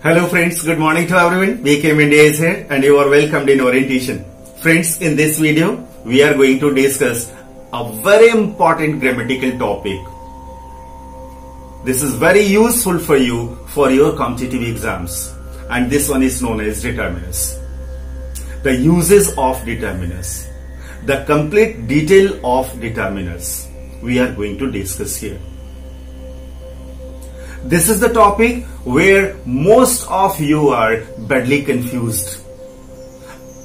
Hello friends, good morning to everyone. BKM India is here and you are welcomed in orientation. Friends, in this video, we are going to discuss a very important grammatical topic. This is very useful for you for your competitive exams, and this one is known as determiners. The uses of determiners, the complete detail of determiners, we are going to discuss here. This is the topic where most of you are badly confused.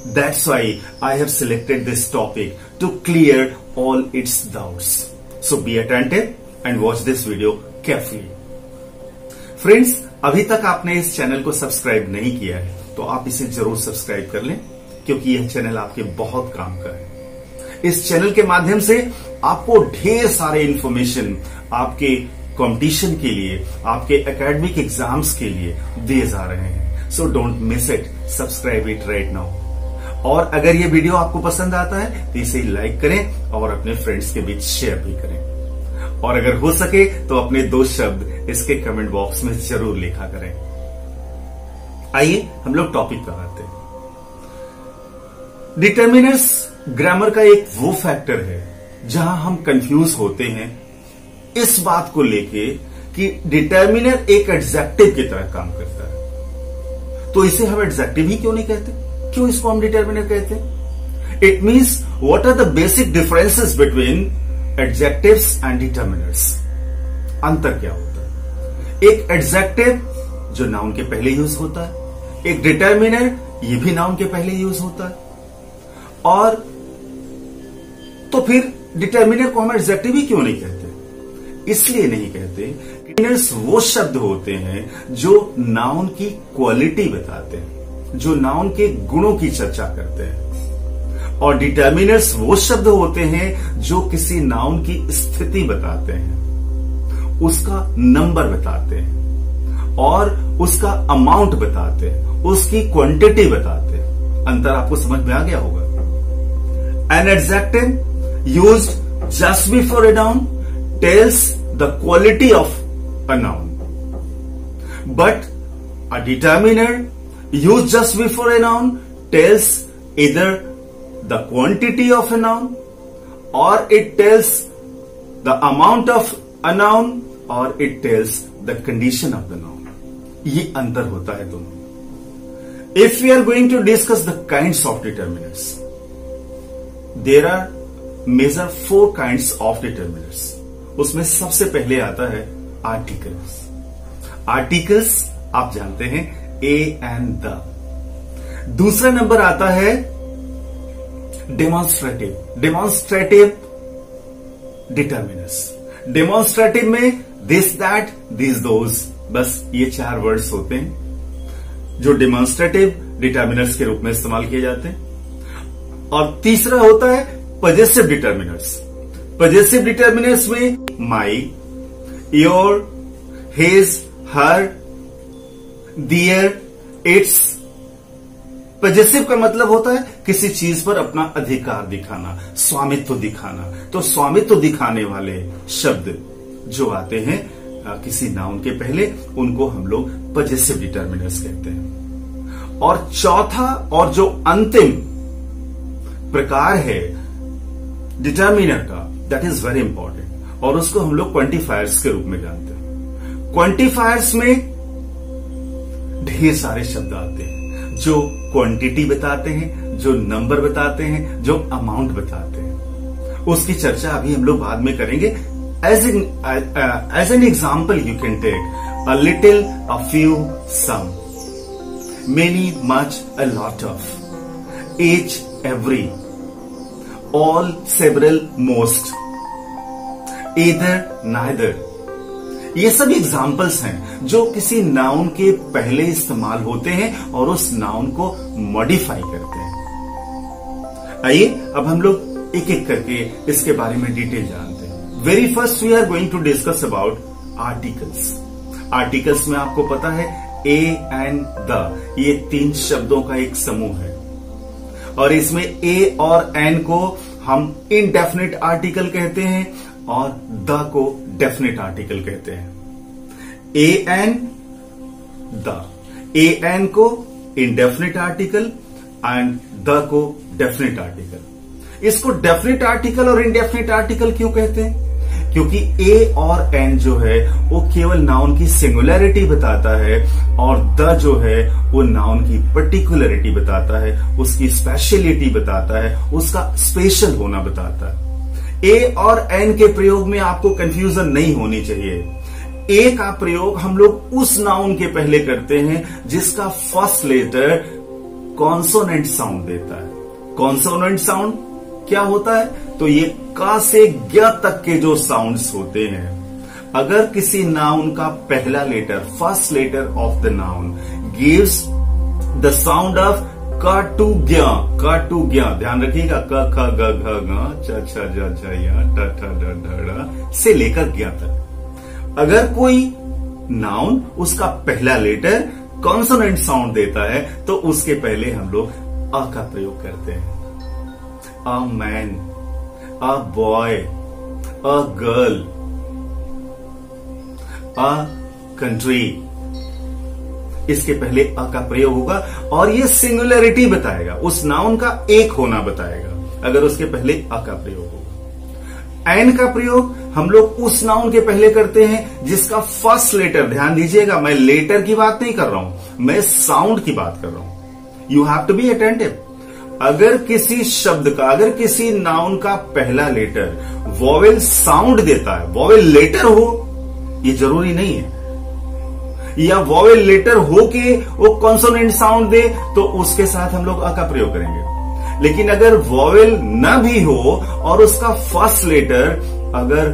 That's why I have selected this topic to clear all its doubts. So be attentive and watch this video carefully. Friends, अभी तक आपने इस channel को subscribe नहीं किया है तो आप इसे जरूर सब्सक्राइब कर लें, क्योंकि यह चैनल आपके बहुत काम का है। इस चैनल के माध्यम से आपको ढेर सारे इंफॉर्मेशन आपके कंपटीशन के लिए, आपके एकेडमिक एग्जाम्स के लिए दिए जा रहे हैं। So don't miss it, subscribe it right now. और अगर ये वीडियो आपको पसंद आता है तो इसे लाइक करें और अपने फ्रेंड्स के बीच शेयर भी करें, और अगर हो सके तो अपने 2 शब्द इसके कमेंट बॉक्स में जरूर लिखा करें। आइए हम लोग टॉपिक पर आते हैं। डिटर्मिनर्स ग्रामर का एक वो फैक्टर है जहां हम कंफ्यूज होते हैं इस बात को लेके कि डिटर्मिनर एक एडजेक्टिव की तरह काम करता है, तो इसे हम एडजेक्टिव ही क्यों नहीं कहते? क्यों इसको हम डिटर्मिनर कहते हैं? It means what are the basic differences between adjectives and determiners. अंतर क्या होता है? एक एडजेक्टिव जो नाउन के पहले यूज होता है, एक डिटर्मिनर ये भी नाउन के पहले यूज होता है। और तो फिर डिटर्मिनर को हम एडजेक्टिव ही क्यों नहीं कहते? इसलिए नहीं कहते, डिटर्मिनर्स वो शब्द होते हैं जो नाउन की क्वालिटी बताते हैं, जो नाउन के गुणों की चर्चा करते हैं। और डिटर्मिनर्स वो शब्द होते हैं जो किसी नाउन की स्थिति बताते हैं, उसका नंबर बताते हैं और उसका अमाउंट बताते हैं, उसकी क्वांटिटी बताते हैं। अंतर आपको समझ में आ गया होगा। An adjective used just before a noun tells the quality of a noun, but a determiner used just before a noun tells either the quantity of a noun, or it tells the amount of a noun, or it tells the condition of the noun. ये अंतर होता है दोनों। If we are going to discuss the kinds of determiners, there are major 4 kinds of determiners. उसमें सबसे पहले आता है आर्टिकल्स। आर्टिकल्स आप जानते हैं, ए एंड द। दूसरा नंबर आता है डेमोन्स्ट्रेटिव। Demonstrative determiners. डेमोन्स्ट्रेटिव में दिस, दैट, दिस, दोज, बस ये 4 वर्ड्स होते हैं जो डेमोन्स्ट्रेटिव डिटर्मिनर्स के रूप में इस्तेमाल किए जाते हैं। और तीसरा होता है पजेसिव डिटर्मिनर्स। पजेसिव डिटर्मिनर्स में my, your, his, her, their, its. Possessive का मतलब होता है किसी चीज पर अपना अधिकार दिखाना, स्वामित्व दिखाना। तो स्वामित्व दिखाने वाले शब्द जो आते हैं किसी नाउन के पहले, उनको हम लोग पजेसिव डिटर्मिनर्स कहते हैं। और चौथा और जो अंतिम प्रकार है डिटर्मिनर का, दैट इज वेरी इंपॉर्टेंट, और उसको हम लोग क्वांटिफायर्स के रूप में जानते हैं। क्वांटिफायर्स में ढेर सारे शब्द आते हैं जो क्वांटिटी बताते हैं, जो नंबर बताते हैं, जो अमाउंट बताते हैं। उसकी चर्चा अभी हम लोग बाद में करेंगे। As an example you can take a little, a few, some, many, much, a lot of, each, every, all, several, most, either, neither। ये सब एग्जाम्पल्स हैं जो किसी नाउन के पहले इस्तेमाल होते हैं और उस नाउन को मॉडिफाई करते हैं। आइए अब हम लोग एक एक करके इसके बारे में डिटेल जानते हैं। Very first we are going to discuss about articles. Articles में आपको पता है ए एंड द, ये 3 शब्दों का एक समूह है, और इसमें ए और एन को हम इनडेफिनिट आर्टिकल कहते हैं और द को डेफिनेट आर्टिकल कहते हैं। ए एन द, एन को इंडेफिनिट आर्टिकल एंड द को डेफिनिट आर्टिकल। इसको डेफिनिट आर्टिकल और इंडेफिनिट आर्टिकल क्यों कहते हैं? क्योंकि ए और एन जो है वो केवल नाउन की सिंगुलैरिटी बताता है और द जो है वो नाउन की पर्टिकुलरिटी बताता है, उसकी स्पेशलिटी बताता है, उसका स्पेशल होना बताता है। ए और एन के प्रयोग में आपको कंफ्यूजन नहीं होनी चाहिए। ए का प्रयोग हम लोग उस नाउन के पहले करते हैं जिसका फर्स्ट लेटर कॉन्सोनेंट साउंड देता है। कॉन्सोनेंट साउंड क्या होता है? तो ये का से ज्ञ तक के जो साउंड्स होते हैं, अगर किसी नाउन का पहला letter, first letter of the noun gives the sound of क टू ज्ञ, क टू ज्ञ, ध्यान रखिएगा, क ख ग घ ङ च छ ज झ य ट ठ ड ढ ढ से लेकर ज्ञ तक, अगर कोई नाउन उसका पहला लेटर कॉन्सोनेंट साउंड देता है तो उसके पहले हम लोग अ का प्रयोग करते हैं। A man, a boy, a girl, a country, इसके पहले अ का प्रयोग होगा और ये सिंगुलैरिटी बताएगा, उस नाउन का एक होना बताएगा अगर उसके पहले अ का प्रयोग होगा। एन का प्रयोग हम लोग उस नाउन के पहले करते हैं जिसका फर्स्ट लेटर, ध्यान दीजिएगा मैं लेटर की बात नहीं कर रहा हूं, मैं साउंड की बात कर रहा हूं। You have to be attentive. अगर किसी शब्द का, अगर किसी नाउन का पहला लेटर वॉवेल साउंड देता है, वॉवेल लेटर हो ये जरूरी नहीं है, या वॉवेल लेटर हो के वो कॉन्सोनेंट साउंड दे तो उसके साथ हम लोग अ का प्रयोग करेंगे। लेकिन अगर वॉवेल न भी हो और उसका फर्स्ट लेटर अगर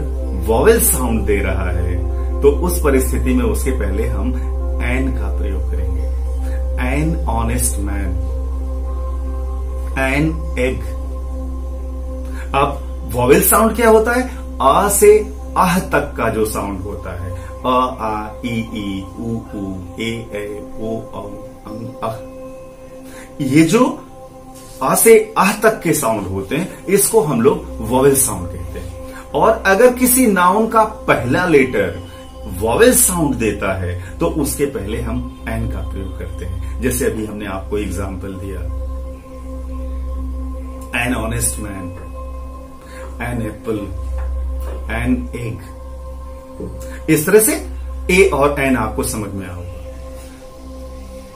वॉवेल साउंड दे रहा है तो उस परिस्थिति में उसके पहले हम एन का प्रयोग करेंगे। N honest man, an egg. अब वॉवेल साउंड क्या होता है? आ से आह तक का जो साउंड होता है, अ आ ई उ ए ओ अंग अह, ये जो आ से आह तक के साउंड होते हैं इसको हम लोग वॉवेल साउंड कहते हैं। और अगर किसी नाउन का पहला लेटर वॉवेल साउंड देता है तो उसके पहले हम एन का प्रयोग करते हैं। जैसे अभी हमने आपको एग्जाम्पल दिया, an honest man, an apple, an egg. इस तरह से ए और एन आपको समझ में आओगे।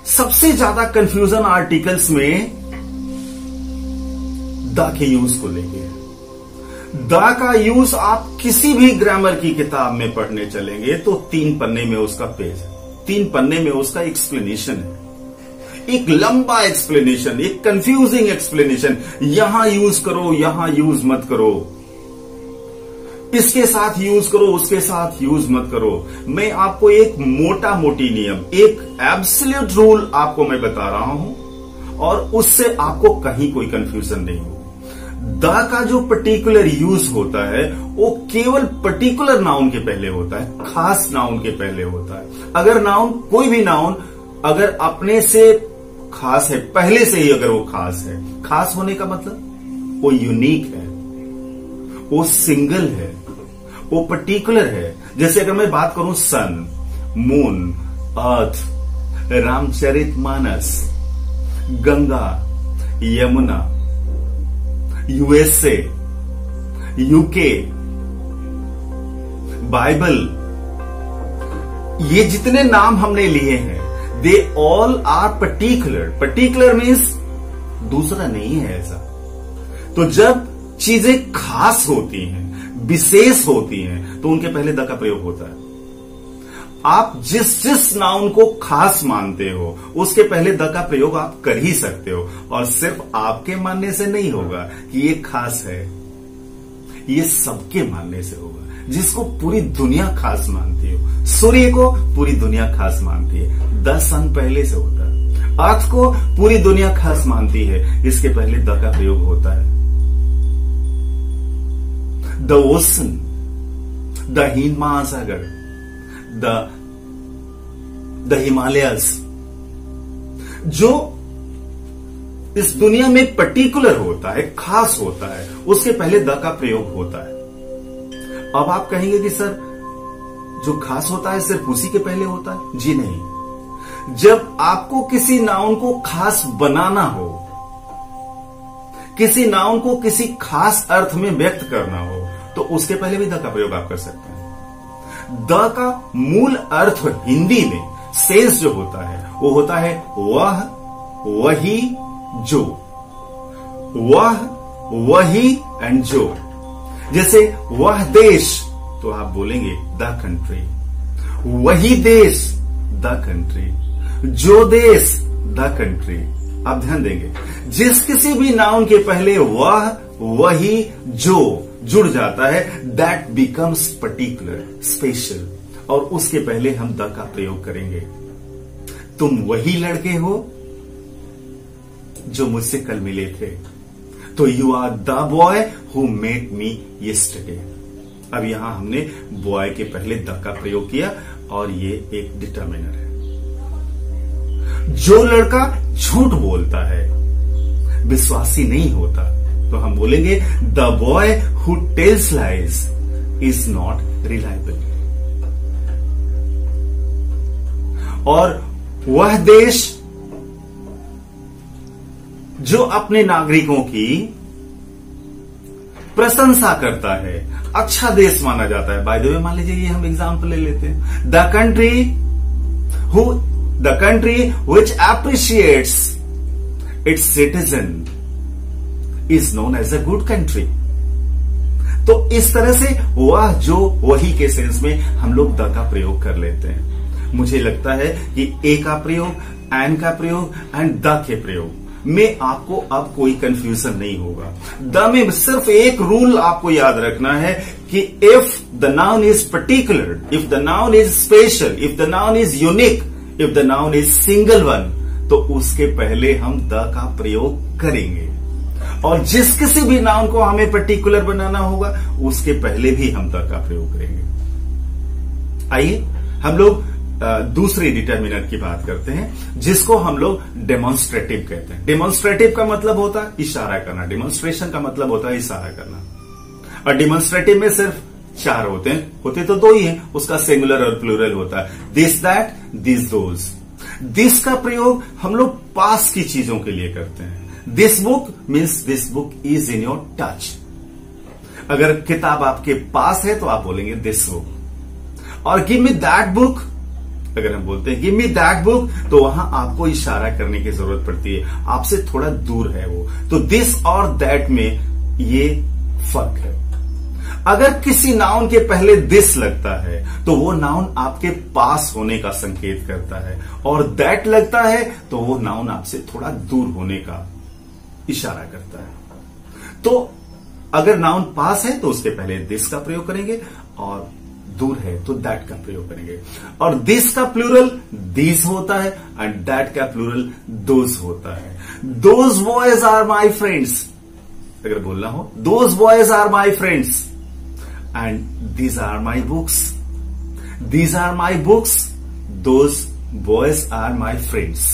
सबसे ज्यादा कंफ्यूजन आर्टिकल्स में द के यूज को लेके है। द का यूज आप किसी भी ग्रामर की किताब में पढ़ने चलेंगे तो 3 पन्ने में उसका पेज है, 3 पन्ने में उसका एक्सप्लेनेशन है, एक लंबा एक्सप्लेनेशन, एक कंफ्यूजिंग एक्सप्लेनेशन। यहां यूज करो, यहां यूज मत करो, इसके साथ यूज करो, उसके साथ यूज मत करो। मैं आपको एक मोटा मोटी नियम, एक एब्सोल्यूट रूल आपको मैं बता रहा हूं और उससे आपको कहीं कोई कंफ्यूजन नहीं हो। द का जो पर्टिकुलर यूज होता है वो केवल पर्टिकुलर नाउन के पहले होता है, खास नाउन के पहले होता है। अगर नाउन, कोई भी नाउन अगर अपने से खास है, पहले से ही अगर वो खास है, खास होने का मतलब वो यूनिक है, वो सिंगल है, वो पर्टिकुलर है। जैसे अगर मैं बात करूं sun, moon, earth, Ramcharitmanas, Ganga, Yamuna, USA, UK, Bible, ये जितने नाम हमने लिए हैं they all are particular. Particular means दूसरा नहीं है ऐसा। तो जब चीजें खास होती हैं, विशेष होती हैं, तो उनके पहले द का प्रयोग होता है। आप जिस जिस नाउन को खास मानते हो उसके पहले द का प्रयोग आप कर ही सकते हो, और सिर्फ आपके मानने से नहीं होगा कि ये खास है, ये सबके मानने से होगा। जिसको पूरी दुनिया खास मानती हो, सूर्य को पूरी दुनिया खास मानती है, द सन पहले से होता है। अर्थ को पूरी दुनिया खास मानती है, इसके पहले द का प्रयोग होता है। द ओशन, द हिंद महासागर, द हिमालयस, जो इस दुनिया में पर्टिकुलर होता है, खास होता है, उसके पहले द का प्रयोग होता है। अब आप कहेंगे कि सर जो खास होता है सिर्फ उसी के पहले होता है? जी नहीं, जब आपको किसी नाउन को खास बनाना हो, किसी नाउन को किसी खास अर्थ में व्यक्त करना हो, तो उसके पहले भी द का प्रयोग आप कर सकते हैं। द का मूल अर्थ हिंदी में सेंस जो होता है वो होता है वह, वही, जो। वह, वही एंड जो। जैसे वह देश तो आप बोलेंगे द कंट्री, वही देश द कंट्री, जो देश द कंट्री। आप ध्यान देंगे जिस किसी भी नाउन के पहले वह, वही, जो जुड़ जाता है दैट बिकम्स पर्टिकुलर, स्पेशल, और उसके पहले हम द का प्रयोग करेंगे। तुम वही लड़के हो जो मुझसे कल मिले थे, तो you are the boy who met me yesterday. अब यहां हमने बॉय के पहले द का प्रयोग किया और ये एक डिटर्मिनर है। जो लड़का झूठ बोलता है, विश्वासी नहीं होता, तो हम बोलेंगे the boy who tells lies is not reliable. और वह देश जो अपने नागरिकों की प्रशंसा करता है, अच्छा देश माना जाता है। बाय द वे मान लीजिए ये हम एग्जाम्पल ले लेते हैं, the country which appreciates its citizen is known as a good country। तो इस तरह से वह, जो, वही के सेंस में हम लोग द का प्रयोग कर लेते हैं। मुझे लगता है कि ए का प्रयोग, एन का प्रयोग एंड द के प्रयोग में आपको अब कोई कंफ्यूजन नहीं होगा। द में सिर्फ एक रूल आपको याद रखना है कि if the noun is particular, if the noun is special, if the noun is unique, if the noun is single one, तो उसके पहले हम द का प्रयोग करेंगे। और जिस किसी भी नाउन को हमें पर्टिकुलर बनाना होगा उसके पहले भी हम द का प्रयोग करेंगे। आइए हम लोग दूसरी डिटर्मिनर की बात करते हैं, जिसको हम लोग डेमोन्स्ट्रेटिव कहते हैं। डेमोन्स्ट्रेटिव का मतलब होता है इशारा करना, डेमोन्स्ट्रेशन का मतलब होता है इशारा करना। और डेमोन्स्ट्रेटिव में सिर्फ चार होते हैं, होते तो दो ही हैं, उसका सिंगुलर और प्लूरल होता है, this, that, this, those. This का प्रयोग हम लोग पास की चीजों के लिए करते हैं। This book means this book is in your touch. अगर किताब आपके पास है तो आप बोलेंगे दिस बुक। और गिव मी दैट बुक, अगर हम बोलते हैं गिव मी दैट बुक, तो वहां आपको इशारा करने की जरूरत पड़ती है, आपसे थोड़ा दूर है वो। तो दिस और दैट में ये फर्क है। अगर किसी नाउन के पहले दिस लगता है तो वो नाउन आपके पास होने का संकेत करता है, और दैट लगता है तो वो नाउन आपसे थोड़ा दूर होने का इशारा करता है। तो अगर नाउन पास है तो उसके पहले दिस का प्रयोग करेंगे, और दूर है तो दैट का प्रयोग करेंगे। और दिस का प्लूरल दिस होता है एंड दैट का प्लूरल दोज होता है। Those boys are my friends, अगर बोलना हो those boys are my friends and these are my books, these are my books, those boys are my friends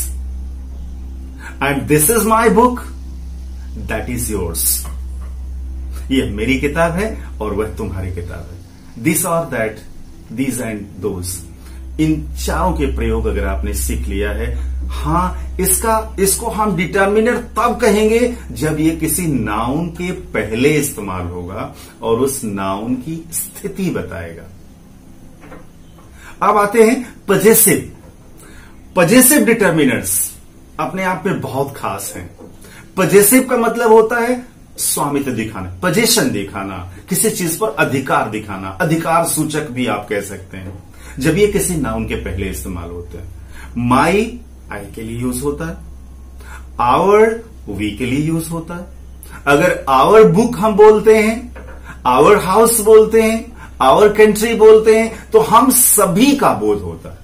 and this is my book, that is yours. ये मेरी किताब है और वह तुम्हारी किताब है। दिस और दैट, दीज एंड दोज, इन चारों के प्रयोग अगर आपने सीख लिया है, हां इसको हम डिटर्मिनर तब कहेंगे जब ये किसी नाउन के पहले इस्तेमाल होगा और उस नाउन की स्थिति बताएगा। अब आते हैं पजेसिव। पजेसिव डिटर्मिनर्स अपने आप में बहुत खास हैं। पजेसिव का मतलब होता है स्वामित्व दिखाना, पोजीशन दिखाना, किसी चीज पर अधिकार दिखाना, अधिकार सूचक भी आप कह सकते हैं, जब ये किसी नाउन के पहले इस्तेमाल होते हैं। माई आई के लिए यूज होता है, आवर वी के लिए यूज होता है। अगर आवर बुक हम बोलते हैं, आवर हाउस बोलते हैं, आवर कंट्री बोलते हैं, तो हम सभी का बोध होता है।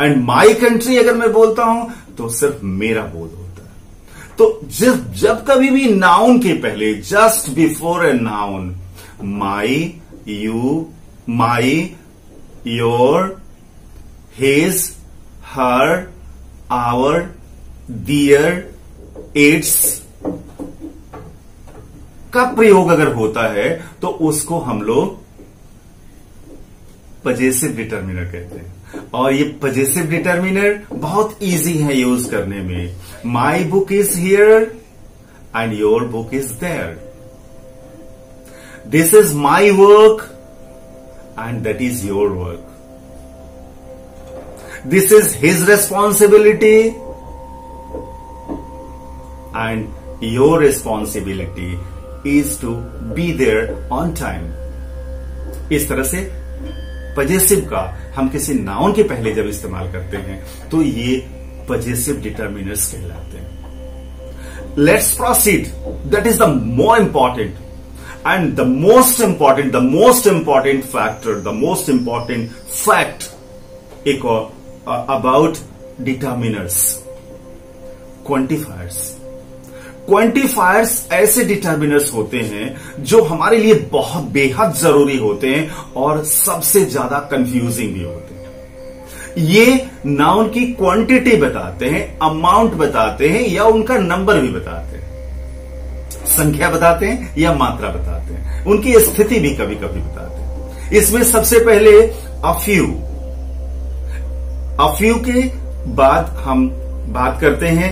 एंड माई कंट्री अगर मैं बोलता हूं तो सिर्फ मेरा बोध होता है। तो जब कभी भी नाउन के पहले, just before a noun, my, you, my, your, his, her, our, their, its का प्रयोग अगर होता है तो उसको हम लोग पजेसिव डिटर्मिनर कहते हैं। और ये पजेसिव डिटर्मिनर बहुत इजी है यूज करने में। My book is here and your book is there. This is my work and that is your work. This is his responsibility and your responsibility is to be there on time. इस तरह से possessive का हम किसी noun के पहले जब इस्तेमाल करते हैं तो ये पजेसिव डिटर्मिनर्स कहलाते हैं। Let's proceed. That is the more important and the most important factor, the most important fact एक अबाउट डिटर्मिनर्स, क्वांटिफायर्स। क्वांटिफायर्स ऐसे डिटर्मिनर्स होते हैं जो हमारे लिए बहुत बेहद जरूरी होते हैं और सबसे ज्यादा कंफ्यूजिंग भी होते हैं। ये नाउन की क्वांटिटी बताते हैं, अमाउंट बताते हैं या उनका नंबर भी बताते हैं, संख्या बताते हैं या मात्रा बताते हैं, उनकी स्थिति भी कभी कभी बताते हैं। इसमें सबसे पहले अ फ्यू के बाद हम बात करते हैं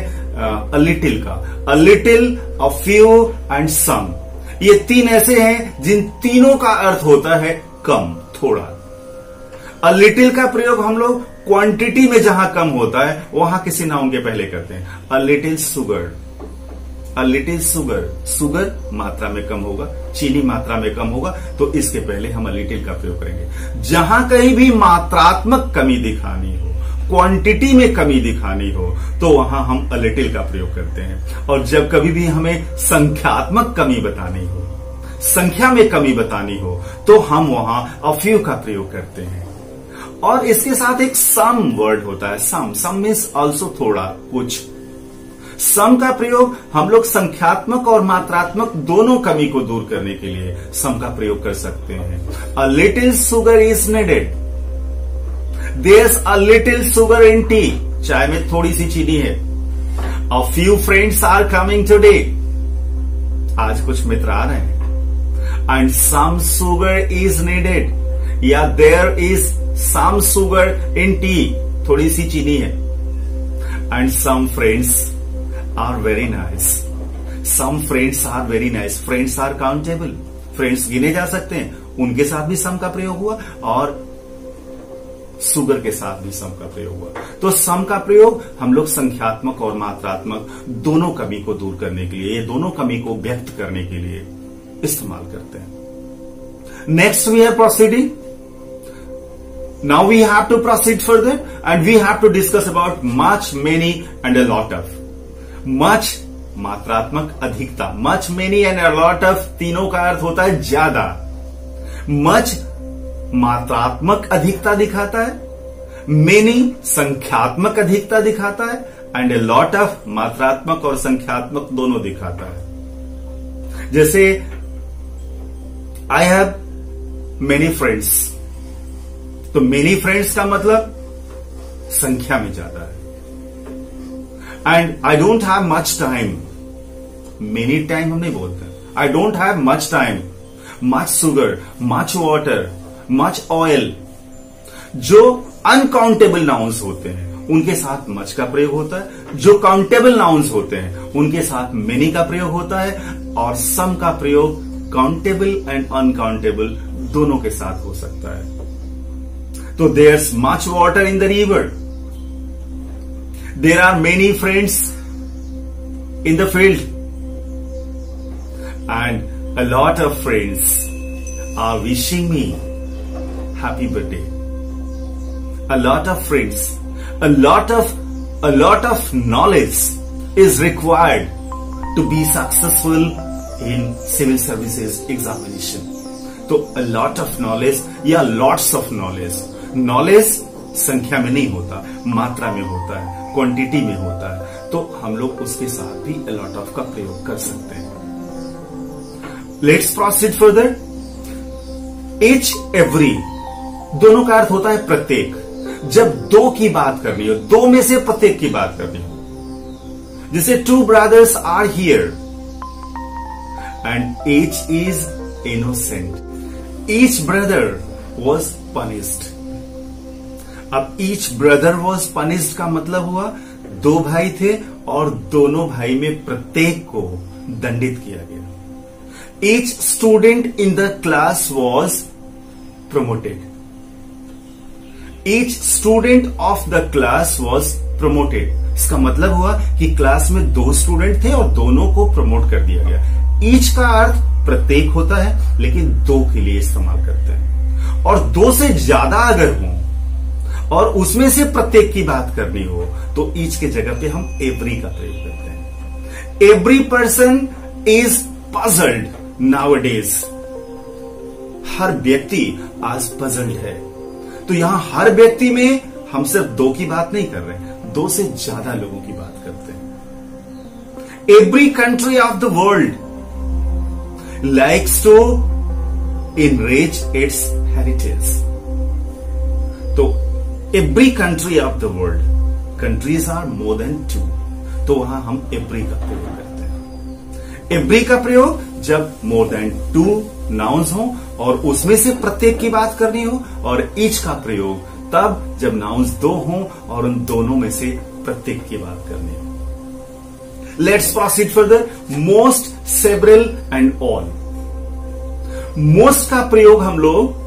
अ लिटिल का। A little, a few and some, ये तीन ऐसे हैं जिन तीनों का अर्थ होता है कम, थोड़ा। अ लिटिल का प्रयोग हम लोग क्वांटिटी में जहां कम होता है वहां किसी नाउन के पहले करते हैं। A little sugar, a little sugar, sugar मात्रा में कम होगा, चीनी मात्रा में कम होगा, तो इसके पहले हम अ लिटिल का प्रयोग करेंगे। जहां कहीं भी मात्रात्मक कमी दिखानी हो, क्वांटिटी में कमी दिखानी हो, तो वहां हम अ लिटिल का प्रयोग करते हैं। और जब कभी भी हमें संख्यात्मक कमी बतानी हो, संख्या में कमी बतानी हो, तो हम वहां अ फ्यू का प्रयोग करते हैं। और इसके साथ एक सम वर्ड होता है। सम मीन्स ऑल्सो थोड़ा, कुछ। सम का प्रयोग हम लोग संख्यात्मक और मात्रात्मक दोनों कमी को दूर करने के लिए सम का प्रयोग कर सकते हैं। A little sugar is needed, There's a little sugar in tea. चाय में थोड़ी सी चीनी है। A few friends are coming today. आज कुछ मित्र आ रहे हैं। And some sugar is needed. या there is some sugar in tea. थोड़ी सी चीनी है। And some friends are very nice. Some friends are very nice. Friends are countable. Friends गिने जा सकते हैं, उनके साथ भी सम का प्रयोग हुआ और सुगर के साथ भी सम का प्रयोग हुआ। तो सम का प्रयोग हम लोग संख्यात्मक और मात्रात्मक दोनों कमी को दूर करने के लिए, ये दोनों कमी को व्यक्त करने के लिए इस्तेमाल करते हैं। Next we are proceeding. Now we have to proceed further and we have to discuss about much, many and a lot of. Much मात्रात्मक अधिकता, much, many and a lot of तीनों का अर्थ होता है ज्यादा। मच मात्रात्मक अधिकता दिखाता है, मेनी संख्यात्मक अधिकता दिखाता है, एंड ए लॉट ऑफ मात्रात्मक और संख्यात्मक दोनों दिखाता है। जैसे आई हैव मेनी फ्रेंड्स, तो मेनी फ्रेंड्स का मतलब संख्या में ज्यादा है। And I don't have much time, many time हम नहीं बोलते। I don't have much time, much sugar, much water, much oil. जो अनकाउंटेबल नाउन्स होते हैं उनके साथ मच का प्रयोग होता है, जो काउंटेबल नाउन्स होते हैं उनके साथ मेनी का प्रयोग होता है, और सम का प्रयोग काउंटेबल एंड अनकाउंटेबल दोनों के साथ हो सकता है। तो there's much water in the river, there are many friends in the field, and a lot of friends are wishing me happy birthday. A lot of friends, a lot of knowledge is required to be successful in civil services examination. तो a lot of knowledge या lots of knowledge, knowledge संख्या में नहीं होता, मात्रा में होता है, क्वांटिटी में होता है, तो हम लोग उसके साथ भी a lot of का प्रयोग कर सकते हैं। Let's proceed further. Each, every दोनों का अर्थ होता है प्रत्येक। जब दो की बात करनी हो, दो में से प्रत्येक की बात करनी हो, जैसे two brothers are here and each is innocent. Each brother was punished. अब each brother was punished का मतलब हुआ दो भाई थे और दोनों भाई में प्रत्येक को दंडित किया गया. Each student in the class was promoted. Each student of the class was promoted. इसका मतलब हुआ कि क्लास में दो स्टूडेंट थे और दोनों को प्रमोट कर दिया गया. ईच का अर्थ प्रत्येक होता है, लेकिन दो के लिए इस्तेमाल करते हैं. और दो से ज्यादा अगर हो और उसमें से प्रत्येक की बात करनी हो तो ईच के जगह पे हम एवरी का प्रयोग करते हैं. Every person is puzzled nowadays. हर व्यक्ति आज पजल्ड है. तो यहां हर व्यक्ति में हम सिर्फ दो की बात नहीं कर रहे हैं, दो से ज्यादा लोगों की बात करते हैं. Every country of the world likes to enrich its heritage. तो every country of the world, countries are more than two, तो वहां हम every का प्रयोग करते हैं. every का प्रयोग जब more than two nouns हो और उसमें से प्रत्येक की बात करनी हो, और each का प्रयोग तब जब nouns दो हो और उन दोनों में से प्रत्येक की बात करनी हो. Let's proceed further. Most, several and all. Most का प्रयोग हम लोग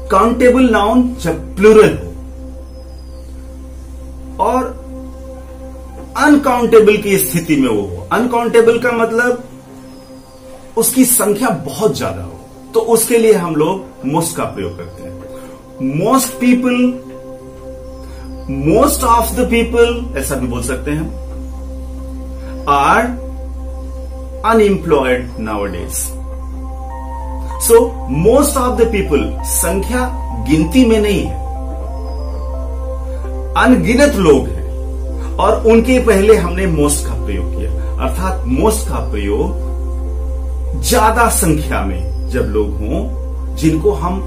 काउंटेबल नाउन जब प्लूरल हो और अनकाउंटेबल की स्थिति में वो हो. अनकाउंटेबल का मतलब उसकी संख्या बहुत ज्यादा हो, तो उसके लिए हम लोग मोस्ट का प्रयोग करते हैं. Most people, most of the people ऐसा भी बोल सकते हैं, are unemployed nowadays. So most of the people संख्या गिनती में नहीं है, अनगिनत लोग हैं और उनके पहले हमने मोस्ट का प्रयोग किया. अर्थात मोस्ट का प्रयोग ज्यादा संख्या में जब लोग हों जिनको हम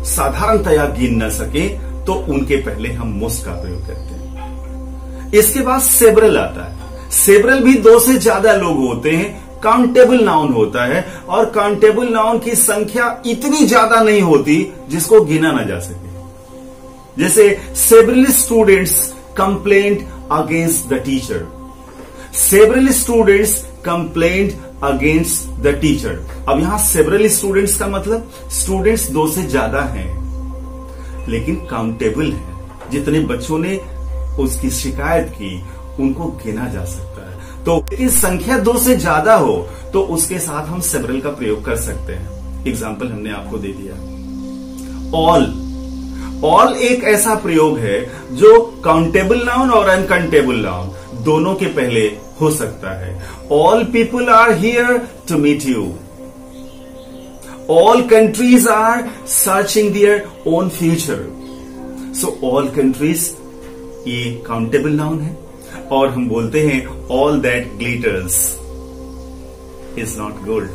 साधारणतया गिन न सके तो उनके पहले हम मोस्ट का प्रयोग करते हैं. इसके बाद सेवरल आता है. सेवरल भी दो से ज्यादा लोग होते हैं, काउंटेबल नाउन होता है और काउंटेबल नाउन की संख्या इतनी ज्यादा नहीं होती जिसको गिना ना जा सके. जैसे several students complaint against the teacher. Several students complaint against the teacher. अब यहां सेवरल स्टूडेंट्स का मतलब स्टूडेंट्स दो से ज्यादा हैं लेकिन काउंटेबल है. जितने बच्चों ने उसकी शिकायत की उनको गिना जा सकता है. तो इस संख्या दो से ज्यादा हो तो उसके साथ हम सेवरल का प्रयोग कर सकते हैं. एग्जाम्पल हमने आपको दे दिया. ऑल. ऑल एक ऐसा प्रयोग है जो काउंटेबल नाउन और अनकाउंटेबल नाउन दोनों के पहले हो सकता है. All people are here to meet you. All countries are searching their own future. So all countries ये काउंटेबल नाउन है और हम बोलते हैं all that glitters is not gold.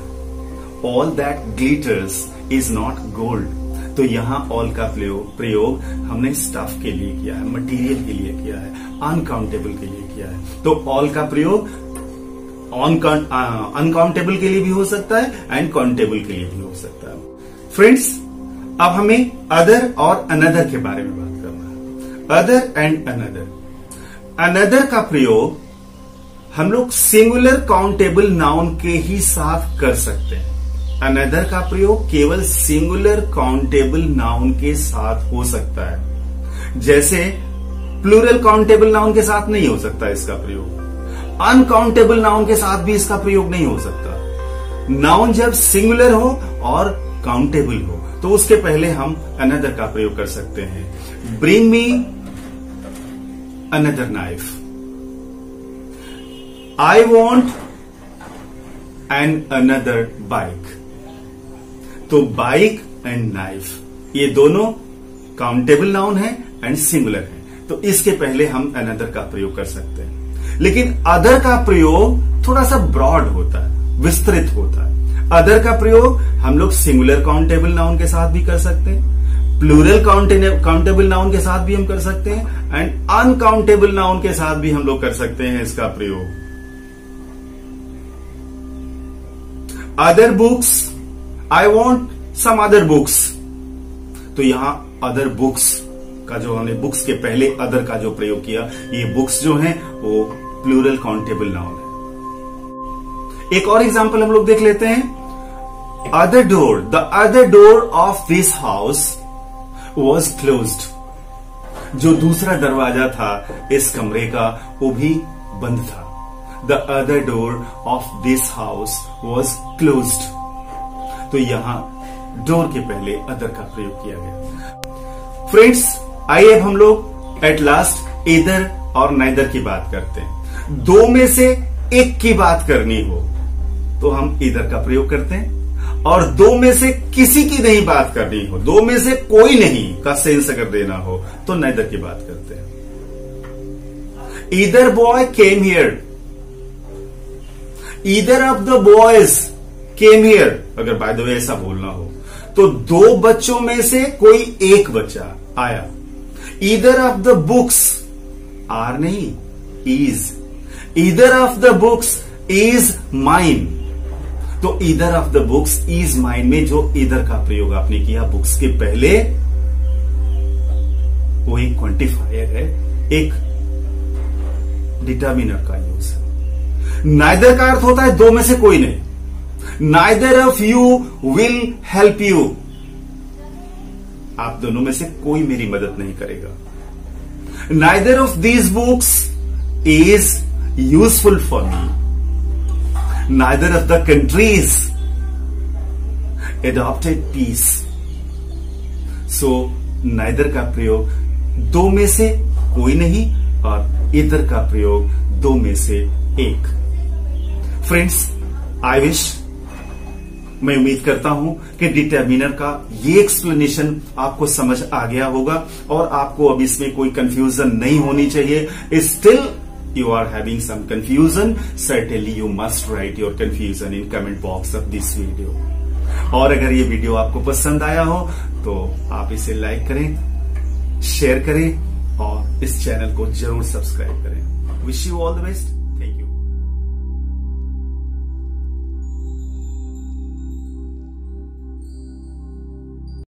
All that glitters is not gold. तो यहां all का प्रयोग हमने स्टफ के लिए किया है, मटेरियल के लिए किया है, अनकाउंटेबल के लिए किया है. तो ऑल का प्रयोग अनकाउंटेबल के लिए भी हो सकता है एंड काउंटेबल के लिए भी हो सकता है. फ्रेंड्स, अब हमें अदर और अनदर के बारे में बात करना है. Other and another. अनदर का प्रयोग हम लोग सिंगुलर काउंटेबल नाउन के ही साथ कर सकते हैं. अनदर का प्रयोग केवल सिंगुलर काउंटेबल नाउन के साथ हो सकता है. जैसे प्लूरल काउंटेबल नाउन के साथ नहीं हो सकता इसका प्रयोग. अनकाउंटेबल नाउन के साथ भी इसका प्रयोग नहीं हो सकता. नाउन जब सिंगुलर हो और काउंटेबल हो तो उसके पहले हम अनदर का प्रयोग कर सकते हैं. Bring me another knife. I want another bike. तो बाइक एंड नाइफ ये दोनों काउंटेबल नाउन है एंड सिंगुलर है, तो इसके पहले हम अनदर का प्रयोग कर सकते हैं. लेकिन अदर का प्रयोग थोड़ा सा ब्रॉड होता है, विस्तृत होता है. अदर का प्रयोग हम लोग सिंगुलर काउंटेबल नाउन के साथ भी कर सकते हैं, प्लूरल काउंटेबल नाउन के साथ भी हम कर सकते हैं एंड अनकाउंटेबल नाउन के साथ भी हम लोग कर सकते हैं इसका प्रयोग. Other books, I want some other books. तो यहां अदर बुक्स का जो हमने बुक्स के पहले अदर का जो प्रयोग किया, ये बुक्स जो हैं वो प्लूरल काउंटेबल नाउन है। एक और एग्जांपल हम लोग देख लेते हैं। Other door, the other door of this house was closed. जो दूसरा दरवाजा था इस कमरे का वो भी बंद था। The other door of this house was closed. तो यहां डोर के पहले अदर का प्रयोग किया गया। फ्रेंड्स, आइए अब हम लोग एट लास्ट इधर और नाइदर की बात करते हैं। दो में से एक की बात करनी हो तो हम इधर का प्रयोग करते हैं, और दो में से किसी की नहीं बात करनी हो, दो में से कोई नहीं का सेंस अगर देना हो तो नाइदर की बात करते हैं। Either boy came here, either of the boys came here, अगर बाय द वे ऐसा बोलना हो तो दो बच्चों में से कोई एक बच्चा आया। Either of the books, are नहीं is, either of the books is mine. तो either of the books is mine में जो ईदर का प्रयोग आपने किया बुक्स के पहले, वो एक क्वांटिफायर है, एक डिटर्मिनर का यूज है। नाइदर का अर्थ होता है दो में से कोई नहीं। Neither of you will help you, आप दोनों में से कोई मेरी मदद नहीं करेगा। Neither of these books is useful for me, neither of the countries adopted peace. So neither का प्रयोग दो में से कोई नहीं और इधर का प्रयोग दो में से एक। फ्रेंड्स, आई विश, मैं उम्मीद करता हूं कि डिटर्मिनर का ये एक्सप्लेनेशन आपको समझ आ गया होगा और आपको अब इसमें कोई कंफ्यूजन नहीं होनी चाहिए। Still you are having some confusion, certainly you must write your confusion in comment box of this video. और अगर ये वीडियो आपको पसंद आया हो तो आप इसे लाइक करें, शेयर करें और इस चैनल को जरूर सब्सक्राइब करें। Wish you all the best.